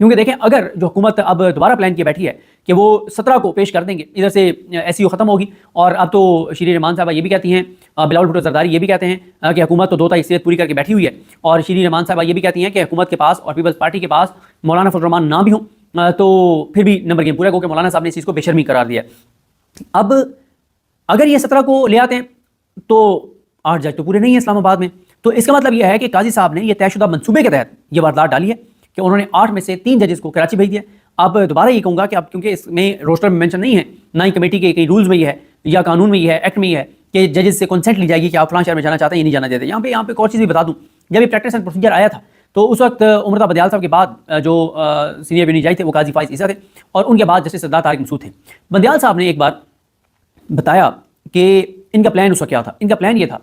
کیونکہ دیکھیں اگر جو حکومت اب دوبارہ پلان کی بیٹھی ہے کہ وہ 17 کو پیش کر دیں گے، ادھر سے SCO ختم ہوگی، اور اب تو شیریں رحمان صاحبہ یہ بھی کہتی ہیں، بلاول بھٹو زرداری یہ بھی کہتے ہیں کہ حکومت تو 2 تا اکثریت پوری کر کے بیٹھی ہوئی ہے، اور شیریں رحمان صاحبہ یہ بھی کہتی ہیں کہ حکومت کے پاس اور پیپلز پارٹی کے پاس مولانا فضل الرحمان نہ بھی ہوں تو پھر بھی نمبر گیم پورا ہو کہ مولانا صاحب نے اس چیز کو بے شرمی قرار دیا ہے۔ اب اگر یہ 17 کو لے آتے ہیں تو 8 جج تو پورے نہیں ہیں اسلام آباد میں، تو اس کا مطلب یہ ہے کہ قاضی صاحب نے یہ طے شدہ منصوبے کے تحت یہ واردات ڈالی ہے کہ انہوں نے 8 میں سے 3 ججز کو کراچی بھیج دیا۔ اب دوبارہ یہ کہوں گا کہ اب کیونکہ اس میں روسٹر میں مینشن نہیں ہے، نہ ہی کمیٹی کے کئی رولز میں یہ ہے یا قانون میں یہ ہے، ایکٹ میں یہ ہے کہ ججز سے کنسنٹ لی جائے گی کہ آپ فلاں شہر میں جانا چاہتے ہیں یا نہیں جانا چاہتے۔ یہاں پہ ایک اور چیز بھی بتا دوں، جب یہ پریکٹس اینڈ پروسیجر آیا تھا تو اس وقت عمرتا بدیال صاحب کے بعد جو سینئر بینی جج تھے وہ قاضی فائز عیسیٰ تھے، اور ان کے بعد جسٹس سردار طارق مسعود تھے۔ بدیال صاحب نے ایک بار بتایا کہ ان کا پلان اس وقت کیا تھا۔ ان کا پلان یہ تھا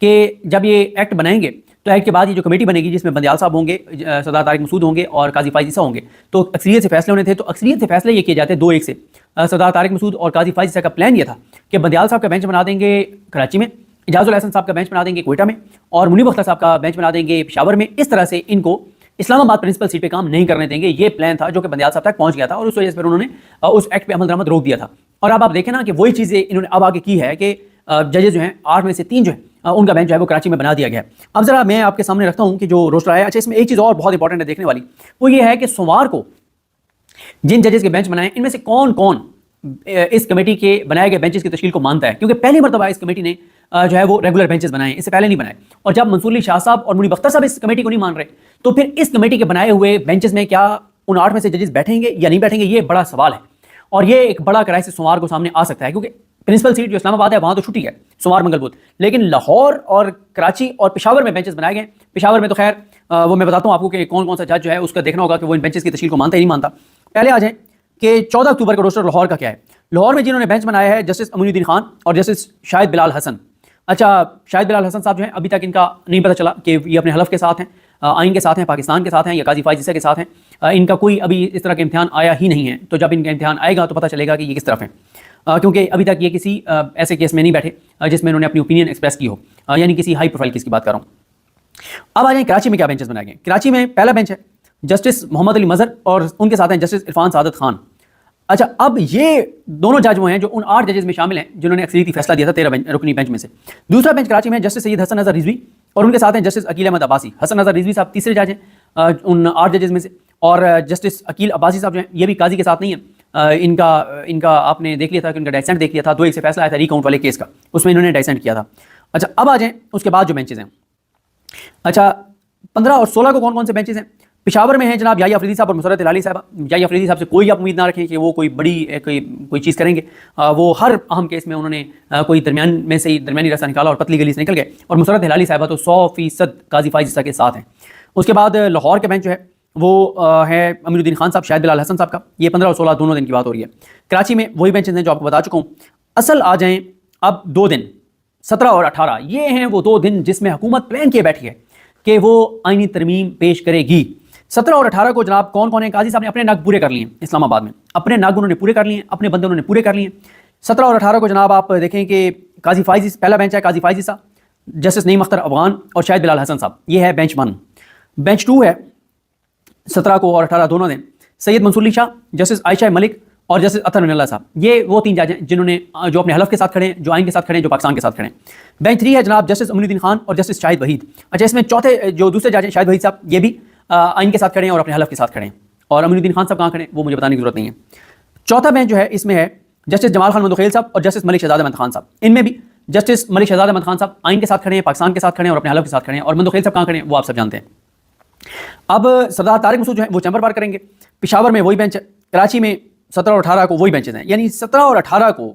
کہ جب یہ ایکٹ بنائیں گے تو ایکٹ کے بعد یہ جو کمیٹی بنے گی جس میں بندیال صاحب ہوں گے، سردار طارق مسعود ہوں گے اور قاضی فائز عیسیٰ ہوں گے، تو اکثریت سے فیصلے ہونے تھے، تو اکثریت سے فیصلے یہ کیے جاتے 2-1 سے۔ سردار طارق مسعود اور قاضی فائز عیسیٰ کا پلان یہ تھا کہ بندیال صاحب کا بینچ بنا دیں گے کراچی میں، اعجاز الحسن صاحب کا بینچ بنا دیں گے کوئٹہ میں، اور منیب اختر صاحب کا بینچ بنا دیں گے پشاور میں۔ اس طرح سے ان کو اسلام آباد پرنسپل سیٹ پہ کام نہیں کرنے دیں گے، یہ پلان تھا جو کہ بندیال صاحب تک پہنچ گیا تھا، اور اس وجہ سے پھر انہوں نے اس ایکٹ پہ عمل درآمد روک دیا تھا۔ اور اب آپ دیکھیں نا کہ وہی چیزیں انہوں نے اب آگے کی ہے کہ ججز جو ہیں 8 میں سے 3 جو ہیں ان کا بینچ جو ہے وہ کراچی میں بنا دیا گیا ہے۔ اب ذرا میں آپ کے سامنے رکھتا ہوں کہ جو روسٹر آیا، اچھا اس میں ایک چیز اور بہت انپورٹنٹ ہے دیکھنے والی، وہ یہ ہے کہ سوموار کو جن ججز کے بینچ بنائے ان میں سے کون کون اس کمیٹی کے بنائے گئے بینچز کی تشکیل کو مانتا ہے، کیونکہ پہلی مرتبہ اس کمیٹی نے جو ہے وہ ریگولر بینچز بنائے، اس سے پہلے نہیں بنائے۔ اور جب منصور علی شاہ صاحب اور منیب اختر صاحب اس کمیٹی کو نہیں مان رہے تو پھر اس کمیٹی کے بنائے ہوئے بینچز میں کیا ان 8 میں سے ججز بیٹھیں گے یا نہیں بیٹھیں گے، یہ بڑا سوال ہے، اور یہ ایک بڑا کرائسس سوموار کو سامنے آ سکتا ہے، کیونکہ پرنسپل سیٹ جو اسلام آباد ہے وہاں تو چھٹی ہے سوموار منگل بدھ، لیکن لاہور اور کراچی اور پشاور میں بینچز بنائے گئے۔ پشاور میں تو خیر وہ میں بتاتا ہوں آپ کو کہ کون کون سا جج جو ہے اس کا دیکھنا ہوگا کہ وہ ان بینچز کی تشکیل کو مانتا ہی نہیں مانتا۔ پہلے آ جائیں کہ 14 اکتوبر کا روسٹر لاہور کا کیا ہے۔ لاہور میں جنہوں نے بینچ بنایا ہے جسٹس امین الدین خان اور جسٹس شاہد بلال حسن۔ اچھا شاہد بلال حسن صاحب جو ہیں ابھی تک ان کا نہیں پتہ چلا کہ یہ اپنے حلف کے ساتھ ہیں، آئین کے ساتھ ہیں، پاکستان کے ساتھ ہیں یا قاضی فائز عیسیٰ کے ساتھ ہیں۔ ان کا کوئی ابھی اس طرح کا امتحان آیا ہی نہیں ہے، تو جب ان کا امتحان آئے گا تو پتہ چلے گا کہ یہ کس طرف ہیں، کیونکہ ابھی تک یہ کسی ایسے کیس میں نہیں بیٹھے جس میں انہوں نے اپنی اوپینین ایکسپریس کی ہو، یعنی کسی ہائی پروفائل کیس کی بات کر رہا ہوں۔ اب آ جائیں کراچی میں کیا بینچز بنائے گئے۔ کراچی میں پہلا بینچ ہے جسٹس محمد علی مظہر اور ان کے ساتھ ہیں جسٹس عرفان سعادت خان۔ اچھا اب یہ دونوں جج وہ ہیں جو ان 8 ججز میں شامل ہیں جنہوں نے اکثریتی فیصلہ دیا تھا 13 رکنی بینچ میں سے۔ دوسرا بینچ کراچی میں جسٹس سید حسن نظر رضوی اور ان کے ساتھ ہیں جسٹس عقیل احمد عباسی۔ حسن نظر رضوی صاحب تیسرے جج ہیں ان 8 ججز میں سے، اور جسٹس عقیل عباسی صاحب جو ہیں یہ بھی قاضی کے ساتھ نہیں ہیں، ان کا آپ نے دیکھ لیا تھا کہ ان کا ڈائسنٹ دیکھ لیا تھا، 2-1 سے فیصلہ آیا تھا ریکاؤنٹ والے کیس کا، اس میں انہوں نے ڈائسنٹ کیا تھا۔ اچھا اب آ جائیں اس کے بعد جو بینچز ہیں، اچھا 15 اور 16 کو کون کون سے بینچز ہیں۔ پشاور میں ہیں جناب یحییٰ افریدی صاحب اور مسرت ہلالی صاحبہ۔ یحییٰ افریدی صاحب سے کوئی آپ امید نہ رکھیں کہ وہ کوئی بڑی کوئی چیز کریں گے، وہ ہر اہم کیس میں انہوں نے کوئی درمیان میں سے ہی درمیانی راستہ نکالا اور پتلی گلی سے نکل گئے، اور مسرت ہلالی صاحبہ تو 100% قاضی فائز عیسیٰ کے ساتھ ہیں۔ اس کے بعد لاہور کے بینچ جو ہے وہ ہے امین الدین خان صاحب، شاہد بلال حسن صاحب کا، یہ 15 اور 16 دونوں دن کی بات ہو رہی ہے۔ کراچی میں وہی بینچز ہیں جو آپ کو بتا چکا ہوں۔ اصل آ جائیں اب 2 دن 17 اور 18، یہ ہیں وہ 2 دن جس میں حکومت پلان کیے بیٹھی ہے کہ وہ آئینی ترمیم پیش کرے گی۔ 17 اور 18 کو جناب کون کون ہیں؟ قاضی صاحب نے اپنے نگ پورے کر لیے ہیں اسلام آباد میں، اپنے نگ انہوں نے پورے کر لیے ہیں، اپنے بندے انہوں نے پورے کر لیے ہیں۔ 17 اور 18 کو جناب آپ دیکھیں کہ قاضی فائز، پہلا بینچ ہے قاضی فائز عیسیٰ، جسٹس نعیم اختر افغان اور شاہد بلال حسن صاحب، یہ ہے بینچ 1۔ بینچ 2 ہے 17 کو اور 18 دونوں دن سید منصور علی شاہ، جسٹس عائشہ ملک اور جسٹس اطہر من اللہ صاحب، یہ وہ 3 جج ہیں جنہوں نے جو اپنے حلف کے ساتھ کھڑے ہیں، جو آئین کے ساتھ کھڑے ہیں، جو پاکستان کے ساتھ کھڑے ہیں۔ بینچ 3 ہے جناب جسٹس امین الدین خان اور جسٹس شاہد وحید۔ اچھا اس میں چوتھے جو دوسرے جج ہیں شاہد وحید صاحب، یہ بھی آئین کے ساتھ کھڑے ہیں اور اپنے حلف کے ساتھ کھڑے ہیں، اور امین الدین خان صاحب کہاں کھڑے ہیں وہ مجھے بتانے کی ضرورت نہیں ہے۔ چوتھا بینچ جو ہے اس میں ہے جسٹس جمال خان مندوخیل صاحب اور جسٹس ملک شہزاد احمد خان صاحب۔ ان میں بھی جسٹس ملک شہزاد احمد خان صاحب آئین کے ساتھ کھڑے ہیں، پاکستان کے ساتھ کھڑے ہیں اور اپنے حلف کے ساتھ کھڑے ہیں، اور مندوخیل صاحب کہاں کھڑے ہیں وہ آپ سب جانتے ہیں۔ اب سردار طارق مسعود جو ہے وہ چیمبر بار کریں گے، پشاور میں وہی بینچ ہے، کراچی میں 17 اور 18 کو وہی بینچز ہیں، یعنی 17 اور 18 کو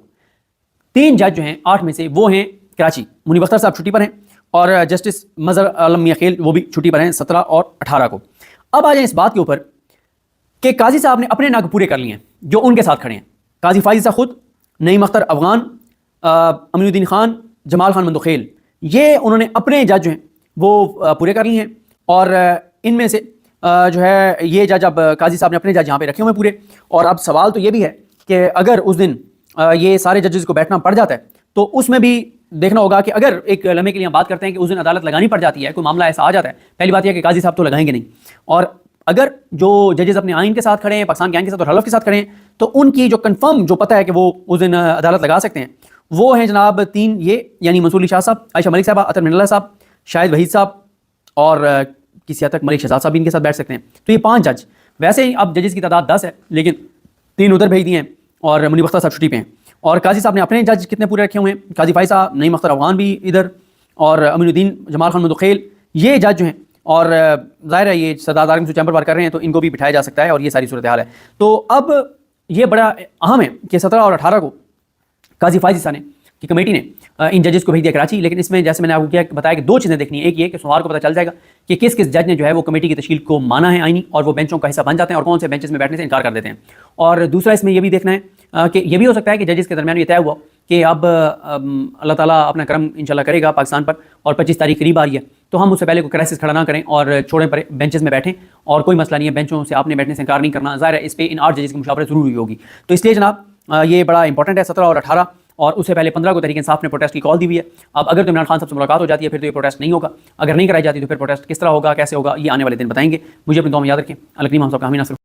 3 جج جو ہیں 8 میں سے وہ ہیں کراچی، منیب اختر صاحب چھٹی پر ہیں، اور جسٹس مظہر عالم میاں خیل وہ بھی چھٹی پر ہیں 17 اور 18 کو۔ اب آ جائیں اس بات کے اوپر کہ قاضی صاحب نے اپنے نگ پورے کر لیے ہیں جو ان کے ساتھ کھڑے ہیں، قاضی فائز عیسیٰ خود، نعیم اختر افغان، امین الدین خان، جمال خان مندوخیل، یہ انہوں نے اپنے جج جو ہیں وہ پورے کر لیے ہیں، اور ان میں سے جو ہے یہ جج اب قاضی صاحب نے اپنے جج یہاں پہ رکھے ہوئے پورے۔ اور اب سوال تو یہ بھی ہے کہ اگر اس دن یہ سارے ججز کو بیٹھنا پڑ جاتا ہے تو اس میں بھی دیکھنا ہوگا کہ اگر ایک لمحے کے لیے ہم بات کرتے ہیں کہ اس دن عدالت لگانی پڑ جاتی ہے، کوئی معاملہ ایسا آ جاتا ہے، پہلی بات یہ ہے کہ قاضی صاحب تو لگائیں گے نہیں، اور اگر جو ججز اپنے آئین کے ساتھ کھڑے ہیں، پاکستان کے آئین کے ساتھ اور حلف کے ساتھ کھڑے ہیں، تو ان کی جو کنفرم جو پتہ ہے کہ وہ اس دن عدالت لگا سکتے ہیں، وہ ہیں جناب 3 یہ، یعنی منصور علی شاہ صاحب، عائشہ ملک صاحبہ، عطر من اللہ صاحب، شاہد وحید صاحب اور کسی حد تک ملک شہزاد صاحب بھی ان کے ساتھ بیٹھ سکتے ہیں. تو یہ 5 جج. ویسے ہی اب ججز کی تعداد 10 ہے، لیکن 3 ادھر بھیج دیے ہیں اور منیب اختر صاحب چھٹی پہ ہیں. اور قاضی صاحب نے اپنے جج کتنے پورے رکھے ہوئے ہیں، قاضی فائز صاحب، نعیم اختر افغان بھی ادھر، اور امین الدین جمال خان مدخیل، یہ جج جو ہیں. اور ظاہر ہے یہ سردار دارالحکومت چیمبر بار کر رہے ہیں تو ان کو بھی بٹھایا جا سکتا ہے، اور یہ ساری صورتحال ہے. تو اب یہ بڑا اہم ہے کہ 17 اور 18 کو قاضی فائز عیسیٰ نے کی کمیٹی نے ان ججز کو بھیج دیا کراچی. لیکن اس میں جیسے میں نے آپ کو بتایا کہ 2 چیزیں دیکھنی ہیں. ایک یہ کہ سوموار کو پتہ چل جائے گا کہ کس کس جج نے جو ہے وہ کمیٹی کی تشکیل کو مانا ہے آئینی، اور وہ بینچوں کا حصہ بن جاتے ہیں، اور کون سے بینچز میں بیٹھنے سے انکار کر دیتے ہیں. اور دوسرا اس میں یہ بھی دیکھنا ہے کہ یہ بھی ہو سکتا ہے کہ ججز کے درمیان یہ طے ہوا کہ اب اللہ تعالیٰ اپنا کرم انشاءاللہ کرے گا پاکستان پر، اور 25 تاریخ قریب آ رہی ہے، تو ہم اس سے پہلے کوئی کرائسس کھڑا نہ کریں اور چھوڑیں پر بینچز میں بیٹھیں. اور کوئی مسئلہ نہیں ہے، بینچوں سے آپ نے بیٹھنے سے انکار نہیں کرنا. ظاہر ہے اس پہ ان 8 ججز کی مشاورت ضروری ہوگی. تو اس لیے جناب یہ بڑا امپورٹنٹ ہے 17 اور 18. اور اس سے پہلے 15 کو تحریک انصاف نے پروٹیسٹ کی کال دی ہوئی ہے. اب اگر تو عمران خان صاحب سے ملاقات ہو جاتی ہے پھر تو یہ پروٹیسٹ نہیں ہوگا، اگر نہیں کرائی جاتی تو پھر پروٹیسٹ کس طرح ہوگا، کیسے ہوگا، یہ آنے والے دن بتائیں گے. مجھے اپنی دعا میں یاد رکھیں. الکریم ہم سب کا حامی ناصر.